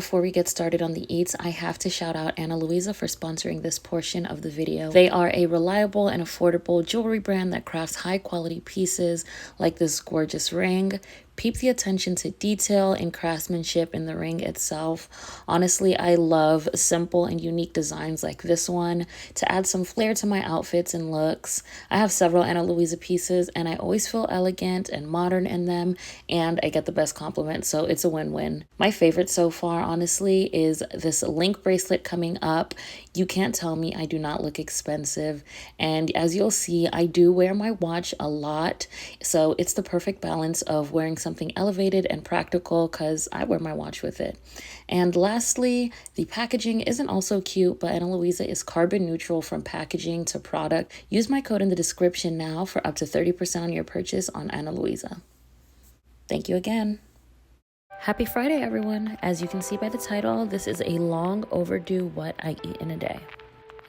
Before we get started on the eats, I have to shout out Luisa for sponsoring this portion of the video. They are a reliable and affordable jewelry brand that crafts high quality pieces like this gorgeous ring. Peep the attention to detail and craftsmanship in the ring itself. Honestly, I love simple and unique designs like this one to add some flair to my outfits and looks. I have several Ana Luisa pieces and I always feel elegant and modern in them, and I get the best compliments, so it's a win-win. My favorite so far, honestly, is this link bracelet coming up. You can't tell me I do not look expensive, and as you'll see, I do wear my watch a lot, so it's the perfect balance of wearing something elevated and practical because I wear my watch with it. And lastly, the packaging isn't also cute, but Ana Luisa is carbon neutral from packaging to product. Use my code in the description now for up to 30% on your purchase on Ana Luisa. Thank you again. Happy Friday, everyone. As you can see by the title, this is a long overdue what I eat in a day.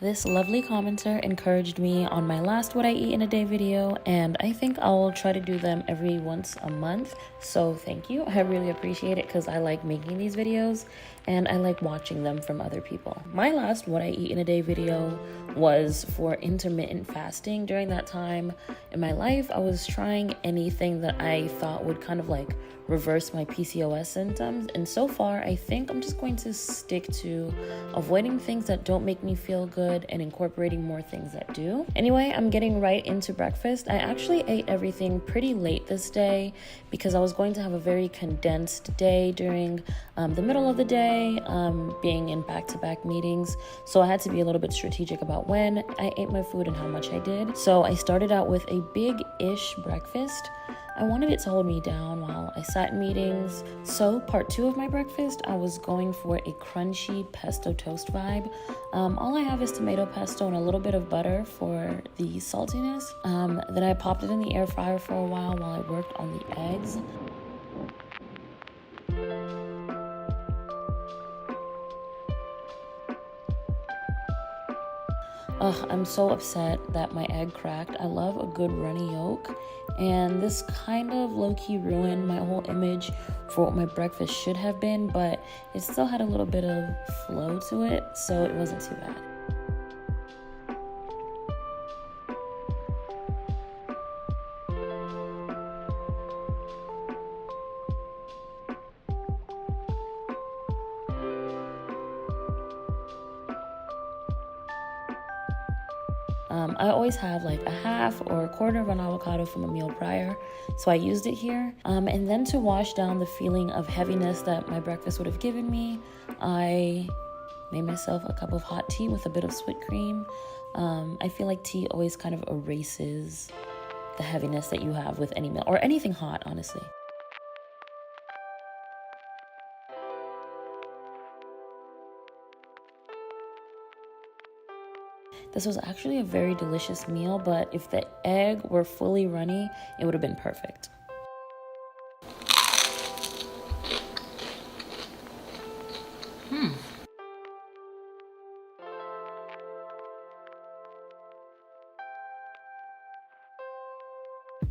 This lovely commenter encouraged me on my last What I Eat in a Day video, and I think I'll try to do them every once a month. So thank you. I really appreciate it because I like making these videos and I like watching them from other people. My last What I Eat in a Day video was for intermittent fasting. During that time in my life, I was trying anything that I thought would kind of like reverse my PCOS symptoms, and so far I think I'm just going to stick to avoiding things that don't make me feel good and incorporating more things that do. Anyway, I'm getting right into breakfast. I actually ate everything pretty late this day because I was going to have a very condensed day during the middle of the day, being in back-to-back meetings, so I had to be a little bit strategic about when I ate my food and how much I did. So I started out with a big-ish breakfast. I wanted it to hold me down while I sat in meetings. So part 2 of my breakfast, I was going for a crunchy pesto toast vibe. All I have is tomato pesto and a little bit of butter for the saltiness. Then I popped it in the air fryer for a while I worked on the eggs. Ugh, I'm so upset that my egg cracked. I love a good runny yolk, and this kind of low-key ruined my whole image for what my breakfast should have been, but it still had a little bit of flow to it, so it wasn't too bad. I always have like a half or a quarter of an avocado from a meal prior, so I used it here. And then to wash down the feeling of heaviness that my breakfast would have given me, I made myself a cup of hot tea with a bit of sweet cream. I feel like tea always kind of erases the heaviness that you have with any meal or anything hot, honestly. This was actually a very delicious meal, but if the egg were fully runny, it would have been perfect.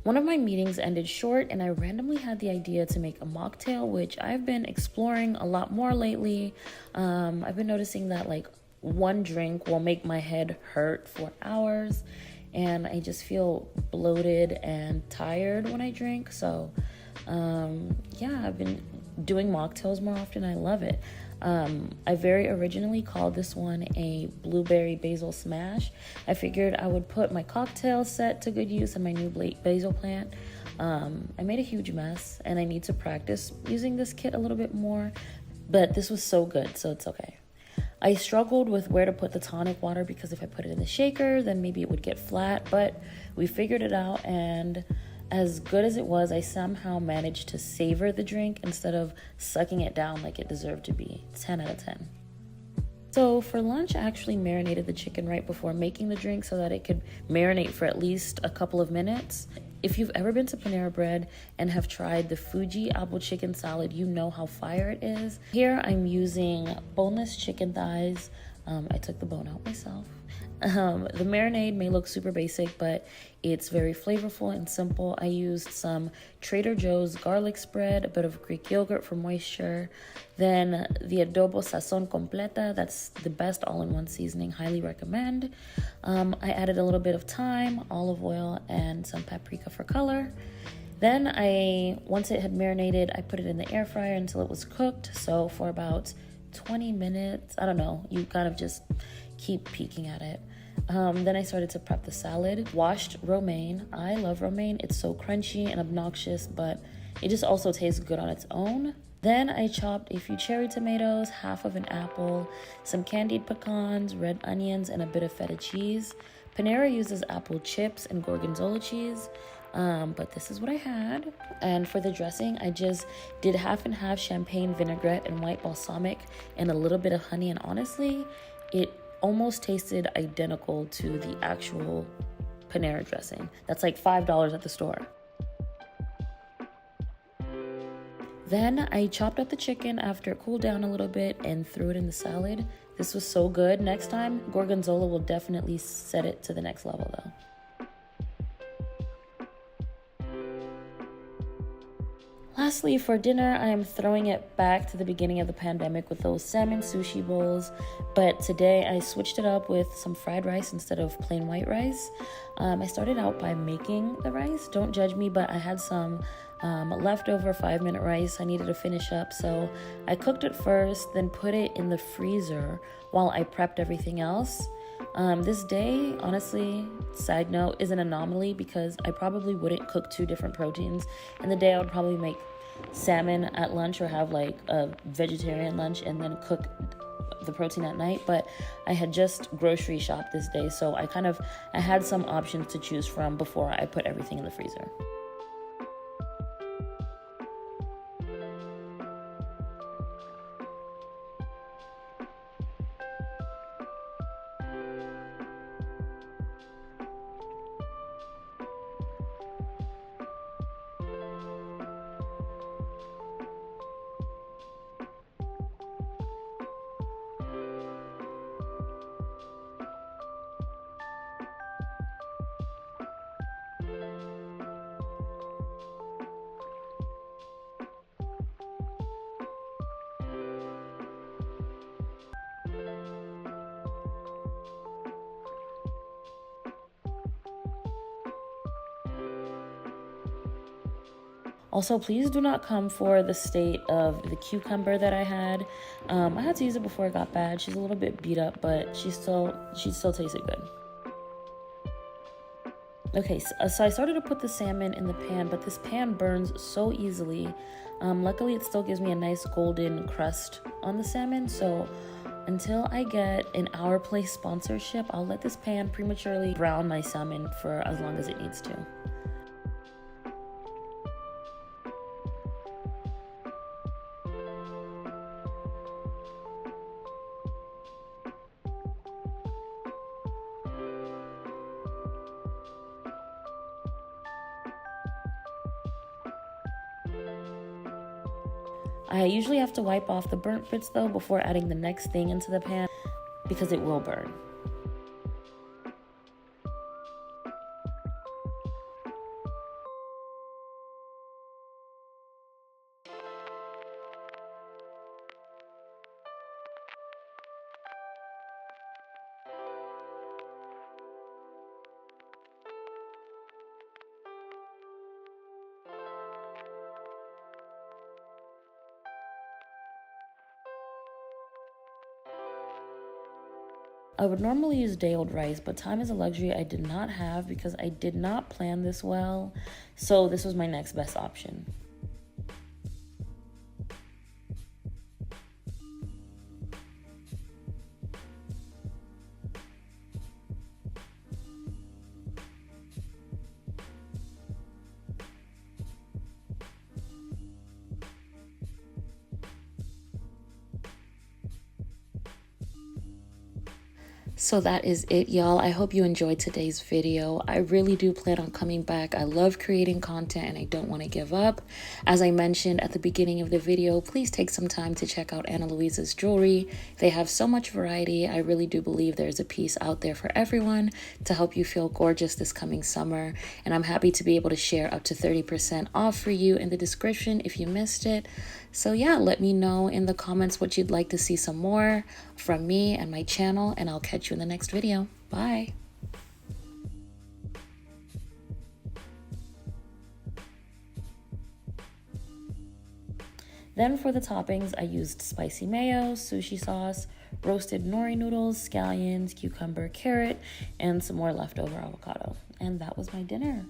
One of my meetings ended short and I randomly had the idea to make a mocktail, which I've been exploring a lot more lately. I've been noticing that like one drink will make my head hurt for hours and I just feel bloated and tired when I drink. So yeah, I've been doing mocktails more often. I love it. I very originally called this one a blueberry basil smash. I figured I would put my cocktail set to good use and my new basil plant. I made a huge mess and I need to practice using this kit a little bit more, but this was so good, so it's okay. I struggled with where to put the tonic water because if I put it in the shaker, then maybe it would get flat, but we figured it out, and as good as it was, I somehow managed to savor the drink instead of sucking it down like it deserved to be. 10 out of 10. So for lunch, I actually marinated the chicken right before making the drink so that it could marinate for at least a couple of minutes. If you've ever been to Panera Bread and have tried the Fuji apple chicken salad, you know how fire it is. Here I'm using boneless chicken thighs, I took the bone out myself. The marinade may look super basic, but it's very flavorful and simple. I used some Trader Joe's garlic spread, a bit of Greek yogurt for moisture, then the adobo sazon completa. That's the best all-in-one seasoning, highly recommend. I added a little bit of thyme, olive oil, and some paprika for color. Then once it had marinated, I put it in the air fryer until it was cooked. So for about 20 minutes, I don't know, you kind of just keep peeking at it. Then I started to prep the salad. Washed romaine. I love romaine. It's so crunchy and obnoxious, but it just also tastes good on its own. Then I chopped a few cherry tomatoes, half of an apple, some candied pecans, red onions, and a bit of feta cheese. Panera uses apple chips and gorgonzola cheese, but this is what I had. And for the dressing, I just did half and half champagne vinaigrette and white balsamic and a little bit of honey, and honestly, it almost tasted identical to the actual Panera dressing. That's like $5 at the store. Then I chopped up the chicken after it cooled down a little bit and threw it in the salad. This was so good. Next time, gorgonzola will definitely set it to the next level though. Lastly, for dinner, I am throwing it back to the beginning of the pandemic with those salmon sushi bowls, but today I switched it up with some fried rice instead of plain white rice. I started out by making the rice. Don't judge me, but I had some leftover 5-minute rice I needed to finish up, so I cooked it first, then put it in the freezer while I prepped everything else. This day, honestly, side note, is an anomaly because I probably wouldn't cook 2 different proteins. In the day, I would probably make salmon at lunch or have like a vegetarian lunch and then cook the protein at night, but I had just grocery shopped this day, so I had some options to choose from before I put everything in the freezer. Also, please do not come for the state of the cucumber that I had. I had to use it before it got bad. She's a little bit beat up, but she still tasted good. Okay, so I started to put the salmon in the pan, but this pan burns so easily. Luckily, it still gives me a nice golden crust on the salmon, so until I get an Our Place sponsorship, I'll let this pan prematurely brown my salmon for as long as it needs to. I usually have to wipe off the burnt bits though before adding the next thing into the pan because it will burn. I would normally use day-old rice, but time is a luxury I did not have because I did not plan this well, so this was my next best option. So that is it, y'all. I hope you enjoyed today's video. I really do plan on coming back. I love creating content and I don't want to give up. As I mentioned at the beginning of the video, please take some time to check out Ana Luisa's jewelry. They have so much variety. I really do believe there's a piece out there for everyone to help you feel gorgeous this coming summer. And I'm happy to be able to share up to 30% off for you in the description if you missed it. So yeah, let me know in the comments what you'd like to see some more from me and my channel, and I'll catch you in the next video. Bye. Then for the toppings, I used spicy mayo, sushi sauce, roasted nori noodles, scallions, cucumber, carrot, and some more leftover avocado. And that was my dinner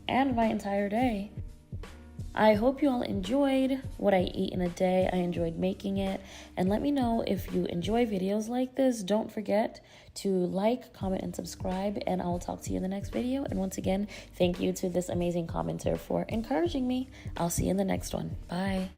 and my entire day. I hope you all enjoyed what I eat in a day. I enjoyed making it. And let me know if you enjoy videos like this. Don't forget to like, comment, and subscribe. And I will talk to you in the next video. And once again, thank you to this amazing commenter for encouraging me. I'll see you in the next one. Bye.